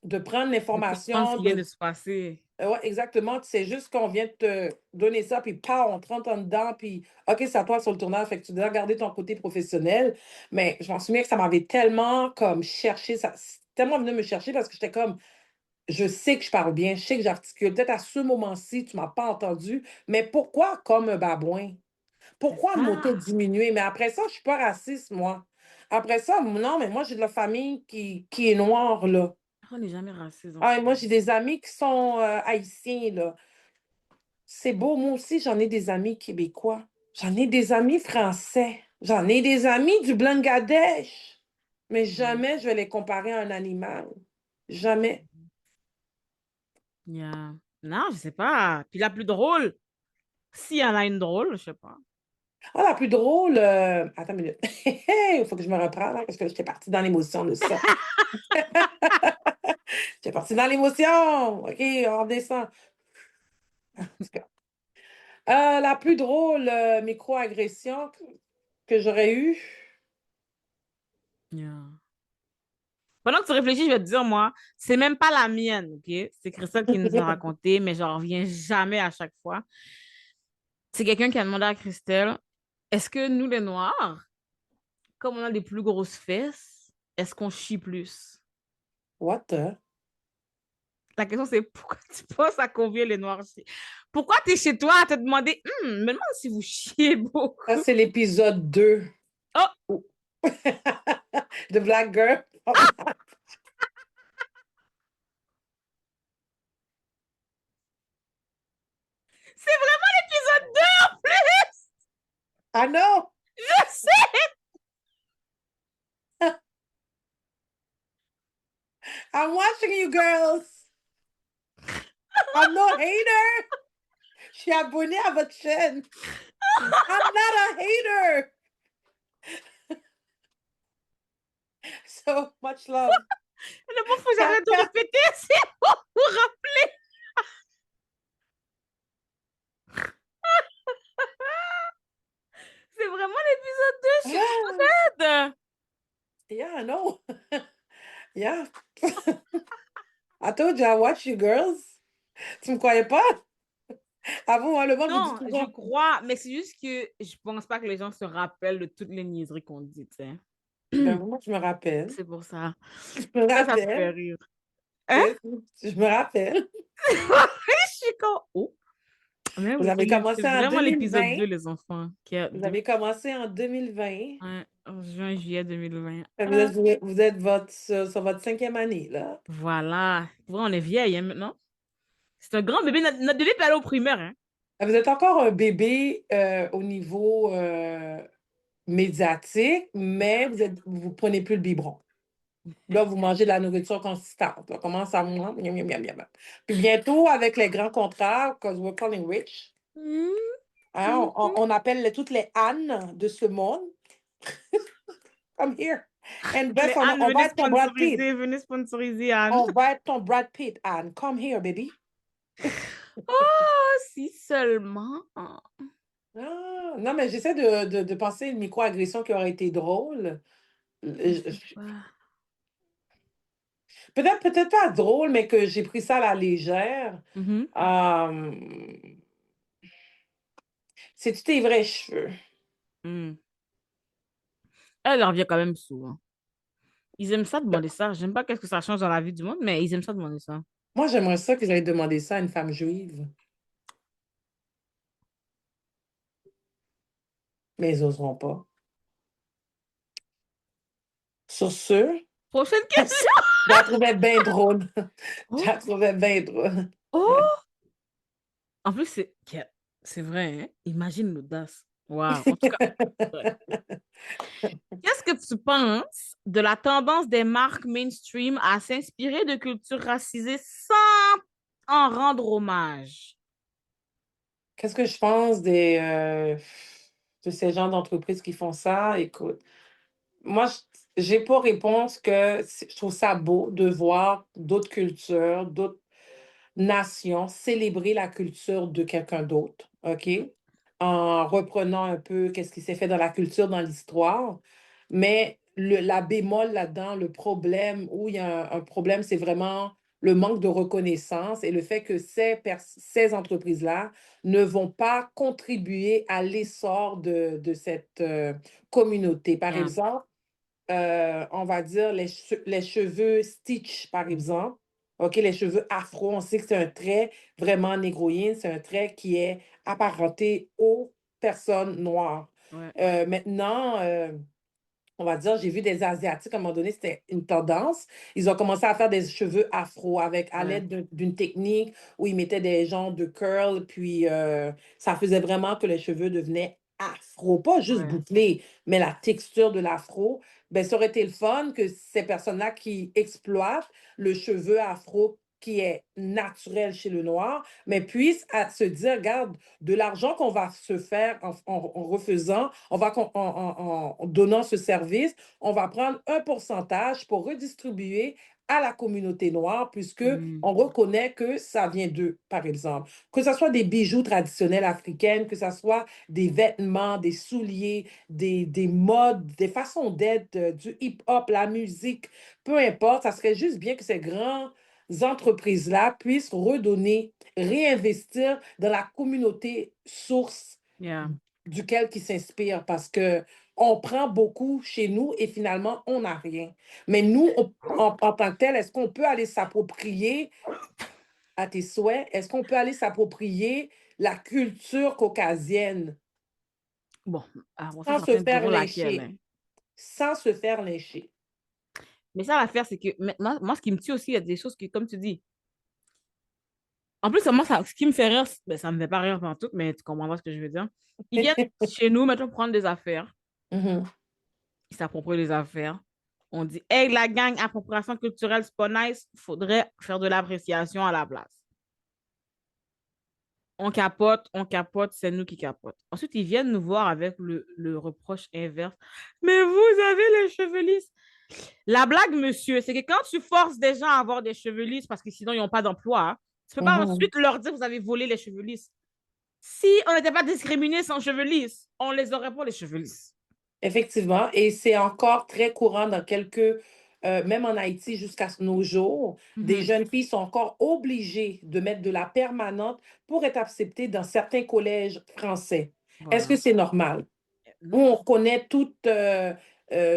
De comprendre ce l'information, qui vient de se passer. ouais, exactement. C'est juste qu'on vient de te donner ça, puis pas, on te rentre en dedans, puis OK, c'est à toi sur le tournage, fait que tu dois garder ton côté professionnel. Mais je m'en souviens que ça m'avait tellement comme cherché, ça, c'est tellement venu me chercher parce que j'étais comme, je sais que je parle bien, je sais que j'articule. Peut-être à ce moment-ci, tu m'as pas entendu, mais pourquoi comme un babouin? C'est Pourquoi le mot ça. diminuer? Mais après ça, je suis pas raciste, moi. Après ça, non, mais moi, j'ai de la famille qui est noire, là. On n'est jamais raciste dans Ah, et ce moi, j'ai monde. des amis qui sont haïtiens, là. C'est beau, moi aussi, j'en ai des amis québécois. J'en ai des amis français. J'en ai des amis du Bangladesh. Mais Mhm. jamais je vais les comparer à un animal. Jamais. Yeah. Non, je sais pas. Puis la plus drôle, s'il y en a une drôle, je sais pas. Ah, la plus drôle. Attends une minute. Il faut que je me reprenne, hein, parce que j'étais partie dans l'émotion de ça. J'étais partie dans l'émotion. OK, on descend. En tout cas. La plus drôle micro-agression que j'aurais eue. Yeah. Pendant que tu réfléchis, je vais te dire, moi, c'est même pas la mienne, OK? C'est Christelle qui nous a raconté, mais j'en reviens jamais à chaque fois. C'est quelqu'un qui a demandé à Christelle, est-ce que nous, les Noirs, comme on a des plus grosses fesses, est-ce qu'on chie plus? What the? La question, c'est pourquoi tu penses à combien les Noirs chient? Pourquoi tu es chez toi à te demander, me demande si vous chiez Ça, beaucoup. c'est l'épisode 2. Oh, Oh. The Black Girl. c'est vraiment l'épisode 2 en plus! I know. Je sais! I'm watching you girls. I'm no hater. Je suis abonnée à votre chaîne. I'm not a hater. So much love. Le bon, faut que j'arrête de répéter, c'est pour vous rappeler. C'est vraiment l'épisode 2, je suis trop dead. Yeah, I know. Yeah. I told you I watch you girls. Tu me croyais pas? Avant, moi, le monde vous dit Non, je toujours. crois, mais c'est juste que je pense pas que les gens se rappellent de toutes les niaiseries qu'on dit, tu sais. Ben, moi, je me rappelle. C'est pour ça. Je me Ça me fait rappelle. rire. Hein? Je me rappelle. Je suis comme, oh. Mais Vous avez oui, c'est commencé en vraiment l'épisode 2020. 2 les enfants. Qui a Vous deux, avez commencé en 2020. ouais, en juin, juillet 2020. Fait que Ah, vous êtes sur votre 5e année, là. voilà. Pour vrai, on est vieille, hein, maintenant. C'est un grand bébé. Notre bébé peut aller au primaire, hein. Vous êtes encore un bébé au niveau médiatique, mais vous prenez plus le biberon. Là, vous mangez de la nourriture consistante. On commence à... miam, miam, miam, miam. Puis bientôt, avec les grands contrats, because we're calling rich, Mhm, hein, mhm. on appelle toutes les Anne de ce monde. Come here. And Les Beth, Anne, on va être ton Brad Pitt. venez sponsoriser Anne. On va être ton Brad Pitt, Anne. Come here, baby. Oh, si seulement. Ah, non, mais j'essaie de penser à une microagression qui aurait été drôle. Je sais pas. Peut-être pas drôle, mais que j'ai pris ça à la légère. Mhm. C'est-tu tes vrais cheveux? Mm. Elle leur revient quand même souvent. Ils aiment ça demander ça. J'aime pas qu'est-ce que ça change dans la vie du monde, mais ils aiment ça demander ça. Moi, j'aimerais ça que j'aille demander ça à une femme juive, mais ils n'oseront pas. Sur ce, Prochaine question. Je la trouvais bien drôle. Je Oh, la trouvais bien drôle. oh. En plus, c'est vrai, hein? Imagine l'audace. Wow. En tout cas, ouais. Qu'est-ce que tu penses de la tendance des marques mainstream à s'inspirer de cultures racisées sans en rendre hommage? Qu'est-ce que je pense de ces gens d'entreprises qui font ça? Écoute, moi, j'ai pour réponse que je trouve ça beau de voir d'autres cultures, d'autres nations célébrer la culture de quelqu'un d'autre, OK? En reprenant un peu qu'est-ce qui s'est fait dans la culture, dans l'histoire. Mais la bémol là-dedans, le problème, où il y a un problème, c'est vraiment le manque de reconnaissance et le fait que ces entreprises-là ne vont pas contribuer à l'essor de cette communauté. Par Yeah. exemple, on va dire les cheveux Stitch, par exemple. OK, les cheveux afro, on sait que c'est un trait vraiment négroïde, c'est un trait qui est apparenté aux personnes noires. Ouais. Maintenant, on va dire, j'ai vu des Asiatiques, à un moment donné, c'était une tendance. Ils ont commencé à faire des cheveux afro à Ouais. l'aide d'une technique où ils mettaient des genres de curls, puis ça faisait vraiment que les cheveux devenaient afro, pas juste Ouais. bouclés, mais la texture de l'afro. Ben, ça aurait été le fun que ces personnes-là qui exploitent le cheveu afro qui est naturel chez le noir, mais puissent se dire, regarde, de l'argent qu'on va se faire en refaisant, en donnant ce service, on va prendre un pourcentage pour redistribuer à la communauté noire, puisque Mm. on reconnaît que ça vient d'eux, par exemple. Que ce soit des bijoux traditionnels africains, que ce soit des vêtements, des souliers, des modes, des façons d'être, du hip-hop, la musique, peu importe, ça serait juste bien que ces grandes entreprises-là puissent redonner, réinvestir dans la communauté source Yeah. duquel qui s'inspire parce que on prend beaucoup chez nous et finalement, on n'a rien. Mais nous, en tant que tel, est-ce qu'on peut aller s'approprier à tes souhaits? Est-ce qu'on peut aller s'approprier la culture caucasienne Bon, bon, ça, sans se certains faire diront laquelle, lyncher? hein. Sans se faire lyncher. Mais ça, l'affaire, c'est que maintenant, moi, ce qui me tue aussi, il y a des choses que, comme tu dis, en plus, moi, ce qui me fait rire, ben, ça me fait pas rire pendant tout, mais tu comprendras ce que je veux dire. Ils viennent chez nous, maintenant, prendre des affaires. Mhm. Ils s'approprient les affaires. On dit, hey, la gang, appropriation culturelle, c'est pas nice. Faudrait faire de l'appréciation à la place. On capote, c'est nous qui capote. Ensuite, ils viennent nous voir avec le reproche inverse. Mais vous avez les cheveux lisses. La blague, monsieur, c'est que quand tu forces des gens à avoir des cheveux lisses parce que sinon, ils n'ont pas d'emploi, hein, tu ne peux pas Mhm. ensuite leur dire que vous avez volé les cheveux lisses. Si on n'était pas discriminés sans cheveux lisses, on les aurait pas, les cheveux lisses. Effectivement, et c'est encore très courant dans même en Haïti jusqu'à nos jours, des Mhm. jeunes filles sont encore obligées de mettre de la permanente pour être acceptées dans certains collèges français. Est-ce que Voilà. c'est normal? Où Non. on connaît toute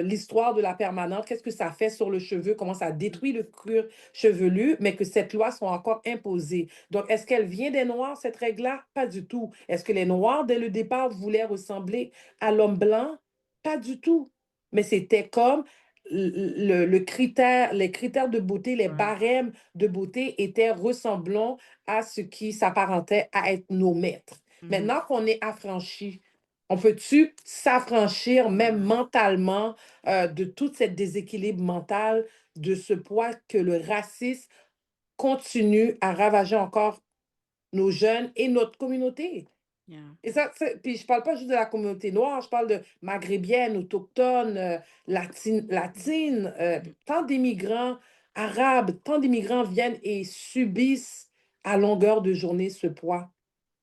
l'histoire de la permanente, qu'est-ce que ça fait sur le cheveu, comment ça détruit le cuir chevelu, mais que cette loi soit encore imposée. Donc, est-ce qu'elle vient des Noirs, cette règle-là? Pas du tout. Est-ce que les Noirs, dès le départ, voulaient ressembler à l'homme blanc? Pas du tout. Mais c'était comme le critère, les critères de beauté, les Ouais. barèmes de beauté étaient ressemblants à ce qui s'apparentait à être nos maîtres. Mhm. Maintenant qu'on est affranchi, on peut-tu s'affranchir même Ouais. mentalement de tout ce déséquilibre mental, de ce poids que le racisme continue à ravager encore nos jeunes et notre communauté? Yeah. Et ça, puis je parle pas juste de la communauté noire, je parle de maghérébienne, autochtone, latine, tant d'immigrants arabes, tant d'immigrants viennent et subissent à longueur de journée ce poids.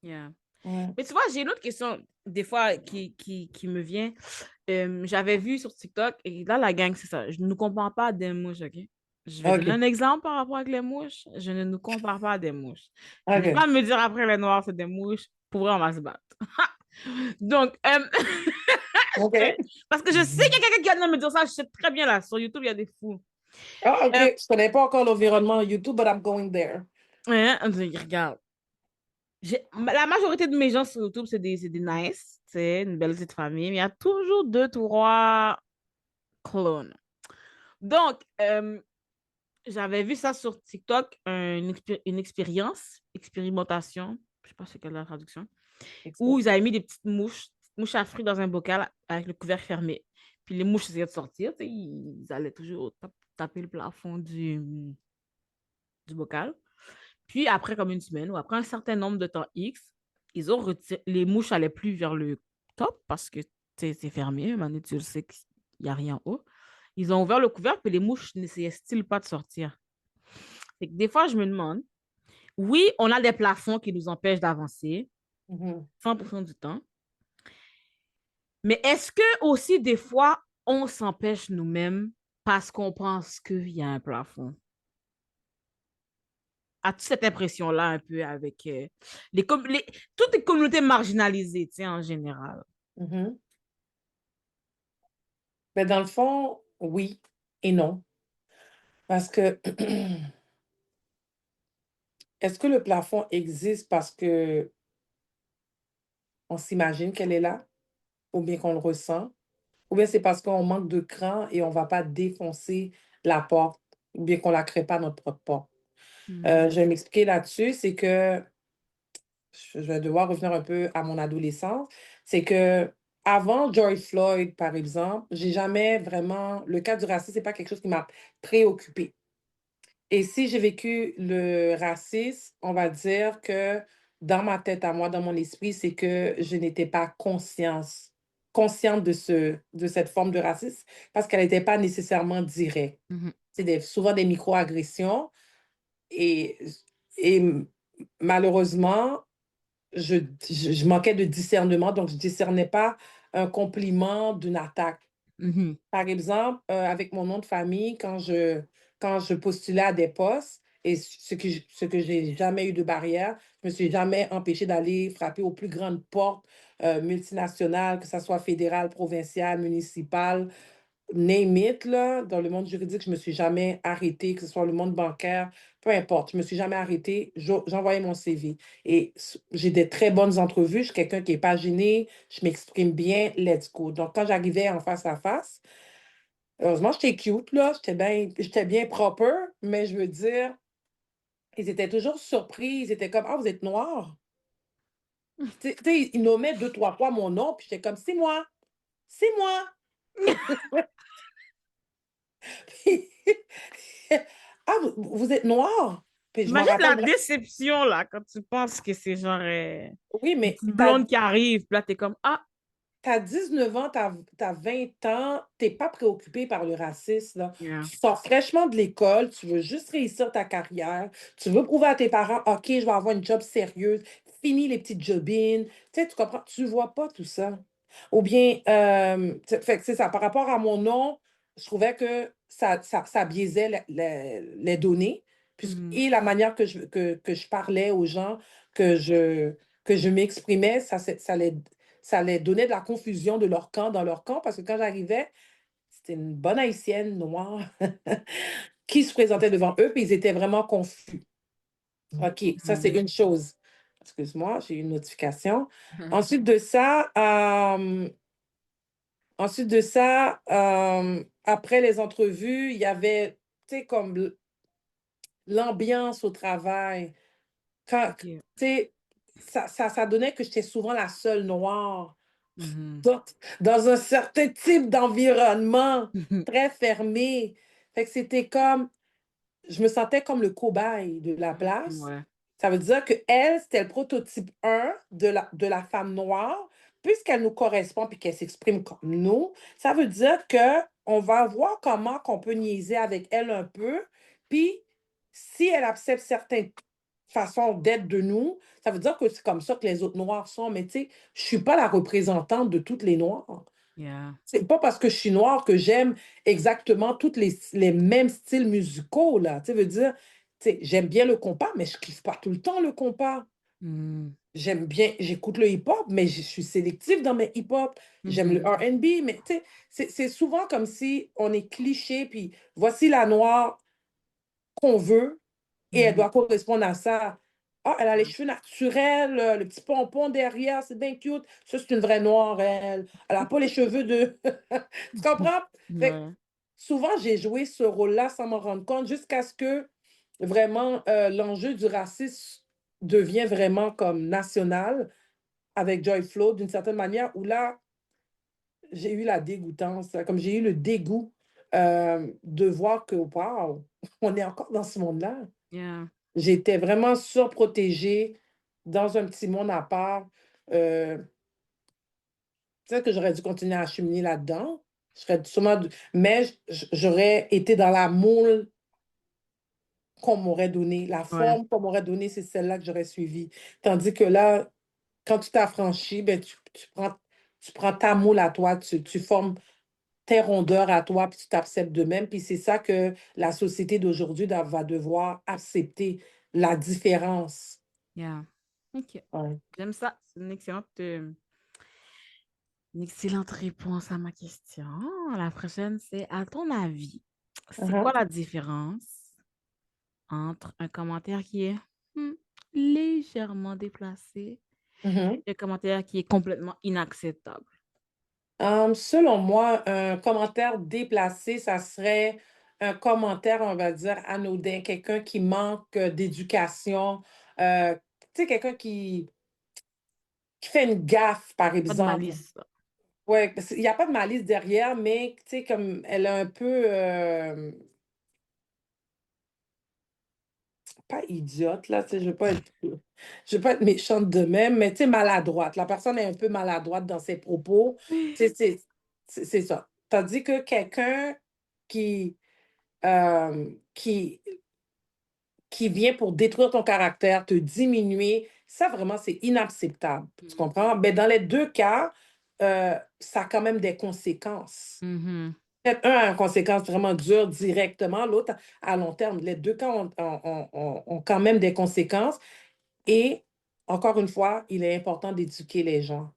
Yeah. Ouais. Mais tu vois, j'ai une autre question, des fois, qui me vient. J'avais vu sur TikTok, et là, la gang, c'est ça. Je ne nous compare pas à des mouches, OK? Je vais donner OK. un exemple par rapport avec les mouches. Je ne nous compare pas à des mouches. Venez OK. pas me dire après les noirs, c'est des mouches. Pour vrai, on va se battre. Donc, OK. parce que je sais qu'il y a quelqu'un qui vient de me dire ça. Je sais très bien, là, sur YouTube, il y a des fous. Ah, OK. Euh, Je connais pas encore l'environnement YouTube, but I'm going there. regarde. La majorité de mes gens sur YouTube, c'est des nice, c'est une belle petite famille, mais il y a toujours deux, trois clones. Donc, j'avais vu ça sur TikTok, une expérimentation, je sais pas c'est quelle est la traduction, où ils avaient mis des petites mouches à fruits dans un bocal avec le couvercle fermé. Puis les mouches essayaient de sortir, tu sais, ils allaient toujours taper le plafond du bocal. Puis après comme une semaine ou après un certain nombre de temps X, ils ont retiré, les mouches allaient plus vers le top parce que c'est fermé, maintenant tu le sais qu'il n'y a rien en haut. Ils ont ouvert le couvercle et les mouches n'essayaient-ils pas de sortir. Fait que des fois, je me demande, oui, on a des plafonds qui nous empêchent d'avancer Mhm. 100% du temps, mais est-ce que aussi des fois, on s'empêche nous-mêmes parce qu'on pense qu'il y a un plafond? As-tu cette impression-là un peu avec toutes les communautés marginalisées, tu sais, en général? Mhm. Mais dans le fond, oui et non. Parce que est-ce que le plafond existe parce que on s'imagine qu'elle est là? Ou bien qu'on le ressent? Ou bien c'est parce qu'on manque de cran et on va pas défoncer la porte, ou bien qu'on la crée pas notre propre porte? Je vais m'expliquer là-dessus, c'est que je vais devoir revenir un peu à mon adolescence. C'est que avant George Floyd, par exemple, j'ai jamais vraiment le cas du racisme, c'est pas quelque chose qui m'a préoccupée. Et si j'ai vécu le racisme, on va dire que dans ma tête à moi, dans mon esprit, c'est que je n'étais pas consciente de cette forme de racisme parce qu'elle n'était pas nécessairement directe. Mhm. C'est souvent des micro-agressions et, et malheureusement, je, je manquais de discernement, donc je ne discernais pas un compliment d'une attaque. Mhm. Par exemple, avec mon nom de famille, quand je postulais à des postes et ce que j'ai jamais eu de barrière, je me suis jamais empêchée d'aller frapper aux plus grandes portes, multinationales, que ça soit fédérales, provinciales, municipales, name it, là. Dans le monde juridique, je me suis jamais arrêtée, que ce soit le monde bancaire, peu importe. Je me suis jamais arrêtée. J'envoyais mon CV et j'ai des très bonnes entrevues. Je suis quelqu'un qui est pas gêné, je m'exprime bien, let's go. Donc, quand j'arrivais en face à face, heureusement, j'étais cute, là, j'étais bien proper, mais je veux dire, ils étaient toujours surpris, ils étaient comme: «Ah, vous êtes noir?» Tu sais, ils nommaient 2-3 fois mon nom, puis j'étais comme: «C'est moi, c'est moi!» «Ah, vous êtes noir?» Puis je m'en Imagine rappelle la vra déception, là, quand tu penses que c'est genre oui, une mais petite blonde qui arrive, puis là, t'es comme, ah, tu 19 ans, tu as 20 ans, tu pas préoccupé par le racisme, là. yeah. Tu sors fraîchement de l'école, tu veux juste réussir ta carrière, tu veux prouver à tes parents: «OK, je vais avoir une job sérieuse, fini les petites jobines». Tu sais, tu comprends? Tu vois pas tout ça. Ou bien, fait que c'est ça, par rapport à mon nom, je trouvais que ça biaisait les données Mhm. et la manière que je parlais aux gens, que je m'exprimais, ça les donnait de la confusion de leur camp dans leur camp parce que quand j'arrivais, c'était une bonne haïtienne noire qui se présentait devant eux, puis ils étaient vraiment confus. OK, ça, c'est Mhm. une chose. Excuse-moi, j'ai eu une notification. Ensuite de ça, après les entrevues, il y avait, tu sais, comme l'ambiance au travail. Quand, Ok. tu sais, ça donnait que j'étais souvent la seule noire Mhm. dans dans un certain type d'environnement très fermé. Fait que c'était comme je me sentais comme le cobaye de la place. Ouais. Ça veut dire qu'elle, c'était le prototype 1 de la femme noire, puisqu'elle nous correspond puis qu'elle s'exprime comme nous. Ça veut dire qu'on va voir comment qu'on peut niaiser avec elle un peu. Puis, si elle accepte certaines façons d'être de nous, ça veut dire que c'est comme ça que les autres noirs sont. Mais tu sais, je suis pas la représentante de toutes les noirs. Yeah. C'est pas parce que je suis noire que j'aime exactement toutes les mêmes styles musicaux, là. Tu sais, veut dire, tu sais, j'aime bien le compas, mais je kiffe pas tout le temps le compas. Mhm. J'aime bien, j'écoute le hip-hop, mais je suis sélective dans mes hip-hop. J'aime le Mhm. R&B, mais tu sais, c'est souvent comme si on est cliché, puis voici la noire qu'on veut, et elle Mhm. doit correspondre à ça. Ah, elle a les cheveux naturels, le petit pompon derrière, c'est bien cute. Ça, c'est une vraie noire, elle. Elle a pas les cheveux de tu comprends? Fait que Ouais. souvent, j'ai joué ce rôle-là sans m'en rendre compte jusqu'à ce que vraiment l'enjeu du racisme devient vraiment comme national avec Joy Flow d'une certaine manière, où là, j'ai eu la dégoûtance, là, comme j'ai eu le dégoût de voir que, waouh, on est encore dans ce monde-là. Yeah. J'étais vraiment surprotégée dans un petit monde à part. Euh, Peut-être que j'aurais dû continuer à cheminer là-dedans. Je serais sûrement, mais j'aurais été dans la moule qu'on m'aurait donnée. La Ouais. forme qu'on m'aurait donnée, c'est celle-là que j'aurais suivie. Tandis que là, quand tu t'affranchis, ben, tu prends ta moule à toi, tu formes tes rondeurs à toi, puis tu t'acceptes de même. Puis c'est ça que la société d'aujourd'hui va devoir accepter, la différence. Yeah. OK. Ouais. J'aime ça. C'est une excellente réponse à ma question. La prochaine, c'est, à ton avis, c'est quoi Uh-huh. la différence entre un commentaire qui est hmm, légèrement déplacé Mhm. et un commentaire qui est complètement inacceptable? Selon moi, un commentaire déplacé, ça serait un commentaire, on va dire, anodin, quelqu'un qui manque d'éducation, tu sais, quelqu'un qui fait une gaffe, par Pas de exemple. malice, là. Ouais, parce qu'il n'y a pas de malice derrière, mais tu sais, comme elle est un peu, pas idiote, là, tu sais, je veux pas être méchante de même, mais tu sais, maladroite. La personne est un peu maladroite dans ses propos. Tu sais, c'est ça. Tandis que quelqu'un qui, qui, qui vient pour détruire ton caractère, te diminuer, ça vraiment, c'est inacceptable. Tu Mhm. comprends? Mais dans les deux cas, ça a quand même des conséquences. Mhm. Peut-être un a une conséquence vraiment dure directement, l'autre à long terme. Les deux cas ont quand même des conséquences. Et encore une fois, il est important d'éduquer les gens.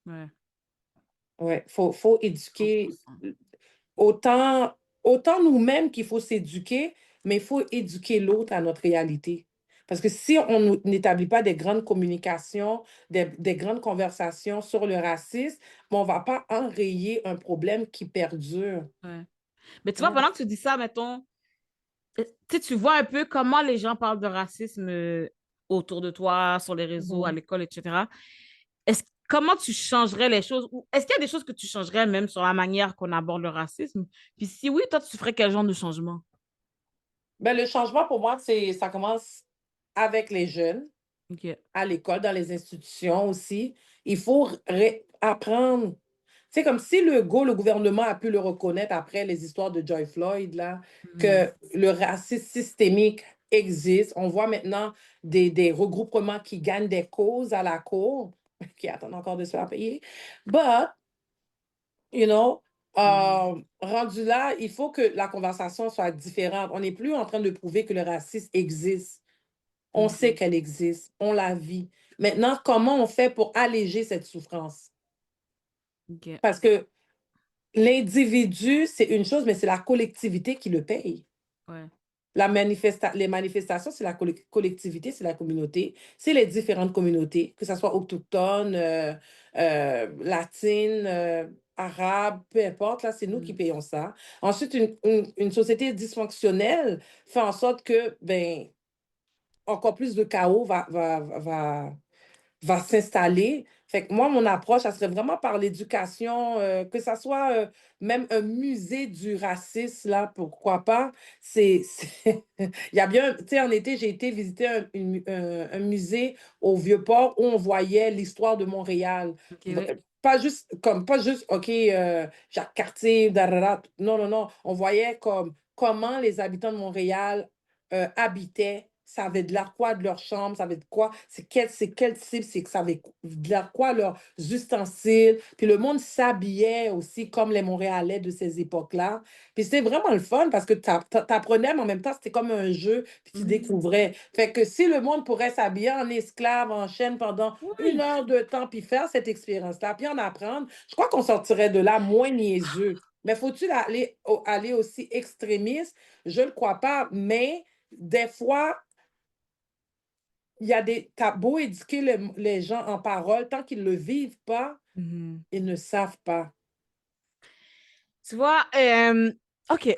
Ouais, Ouais, faut éduquer 100%. autant, autant nous-mêmes qu'il faut s'éduquer, mais il faut éduquer l'autre à notre réalité. Parce que si on n'établit pas des grandes communications, des grandes conversations sur le racisme, ben, on ne va pas enrayer un problème qui perdure. Ouais. Mais tu vois, Ouais. pendant que tu dis ça, mettons, tu vois un peu comment les gens parlent de racisme autour de toi, sur les réseaux, à Mhm. l'école, etc. Comment tu changerais les choses? Ou est-ce qu'il y a des choses que tu changerais même sur la manière qu'on aborde le racisme? Puis si oui, toi, tu ferais quel genre de changement? Ben, le changement, pour moi, ça commence avec les jeunes, OK. à l'école, dans les institutions aussi. Il faut apprendre. C'est comme si le gouvernement a pu le reconnaître après les histoires de Joy Floyd, là, Mhm. que le racisme systémique existe. On voit maintenant des regroupements qui gagnent des causes à la cour, qui attendent encore de se faire payer. But, you know, Mhm. rendu là, il faut que la conversation soit différente. On n'est plus en train de prouver que le racisme existe. On sait Mhm. qu'elle existe, on la vit. Maintenant, comment on fait pour alléger cette souffrance? OK. Parce que l'individu, c'est une chose, mais c'est la collectivité qui le paye. Ouais. Les manifestations, c'est la collectivité, c'est la communauté, c'est les différentes communautés, que ce soit autochtones, latines, arabes, peu importe, là, c'est nous qui Mhm. payons ça. Ensuite, une société dysfonctionnelle fait en sorte que, ben, encore plus de chaos va s'installer. Fait que moi, mon approche, ça serait vraiment par l'éducation, que ça soit même un musée du racisme, là, pourquoi pas. Il y a bien, tu sais, en été, j'ai été visiter un musée au Vieux-Port où on voyait l'histoire de Montréal. OK, oui. Pas juste, OK, Jacques Cartier, darara. Non, non, non. On voyait comme comment les habitants de Montréal habitaient, ça avait de l'air quoi de leur chambre, ça avait de quoi, c'est quel type, c'est que ça avait de l'air quoi leurs ustensiles. Puis le monde s'habillait aussi comme les Montréalais de ces époques-là. Puis c'était vraiment le fun parce que tu apprenais, mais en même temps, c'était comme un jeu, puis tu Mhm. découvrais. Fait que si le monde pourrait s'habiller en esclave, en chaîne pendant une Oui. heure de temps, puis faire cette expérience-là, puis en apprendre, je crois qu'on sortirait de là moins niaiseux. Mais faut-il aller aussi extrémiste? Je ne le crois pas, mais des fois, il y a t'as beau éduquer les gens en parole, tant qu'ils ne le vivent pas, Mhm. ils ne savent pas. Tu vois, OK.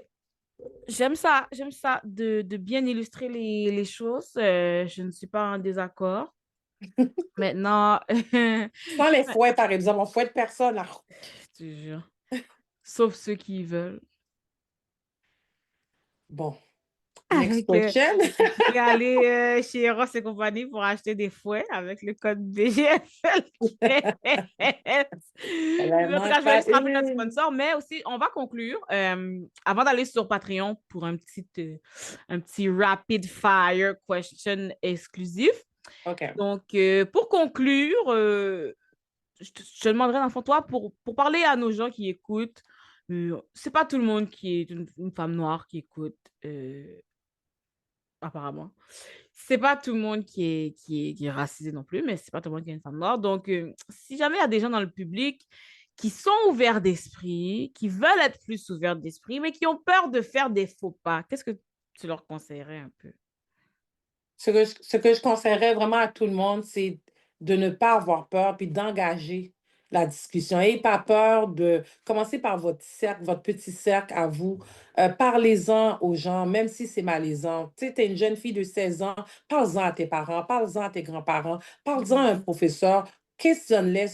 J'aime ça de bien illustrer les choses. Je ne suis pas en désaccord. Maintenant, Sans les fouets, par exemple, on fouette personne. Ah. je te jure. Sauf ceux qui veulent. Bon, next Avec, question. vous pouvez aller chez Ross et compagnie pour acheter des fouets avec le code BGFL. En tout Vraiment cas, je vais pas juste rappeler notre une. sponsor, mais aussi, on va conclure avant d'aller sur Patreon pour un petit rapid fire question exclusif. OK. Donc, pour conclure, je te demanderai, dans le fond, toi, pour parler à nos gens qui écoutent, c'est pas tout le monde qui est une femme noire qui écoute, apparemment. C'est pas tout le monde qui est racisé non plus, mais c'est pas tout le monde qui est une femme noire. Donc, si jamais il y a des gens dans le public qui sont ouverts d'esprit, qui veulent être plus ouverts d'esprit, mais qui ont peur de faire des faux pas, qu'est-ce que tu leur conseillerais un peu? Ce que je conseillerais vraiment à tout le monde, c'est de ne pas avoir peur puis d'engager la discussion. N'ayez pas peur de commencer par votre cercle, votre petit cercle à vous. Parlez-en aux gens, même si c'est malaisant. Tu sais, tu es une jeune fille de 16 ans, parle-en à tes parents, parle-en à tes grands-parents, parle-en à un professeur, questionne-les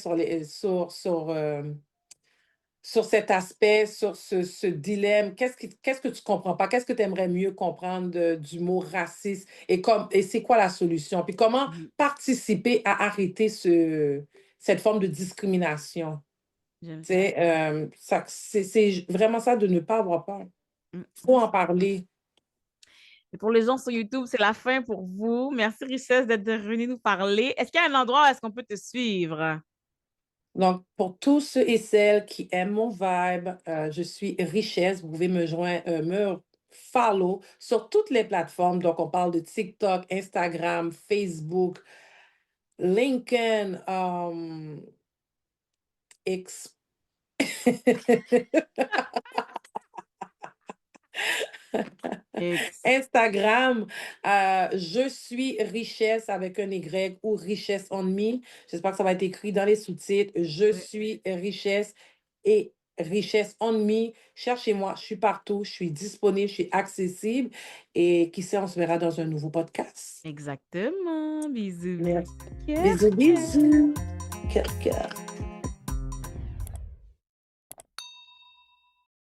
sur cet aspect, sur ce dilemme. Qu'est-ce que tu comprends pas? Qu'est-ce que tu aimerais mieux comprendre du mot raciste et c'est quoi la solution? Puis comment Mhm. participer à arrêter cette forme de discrimination? J'aime Tu ça. sais, c'est vraiment ça de ne pas avoir peur. Mm. Faut en parler. Et pour les gens sur YouTube, c'est la fin pour vous. Merci, Richesse, d'être venu nous parler. Est-ce qu'il y a un endroit où est-ce qu'on peut te suivre? Donc, pour tous ceux et celles qui aiment mon vibe, je suis Richesse. Vous pouvez me joindre, me follow sur toutes les plateformes. Donc, on parle de TikTok, Instagram, Facebook, LinkedIn, X. Ex- Instagram, je suis Richesse avec un Y ou Richesse on me. J'espère que ça va être écrit dans les sous-titres. Je Oui, suis Richesse et Richesse on me. Cherchez-moi, je suis partout, je suis disponible, je suis accessible. Et qui sait, on se verra dans un nouveau podcast. exactement. Bisous, bisous. Merci. Cœur, Bisous, cœur. bisous. Cœur, cœur.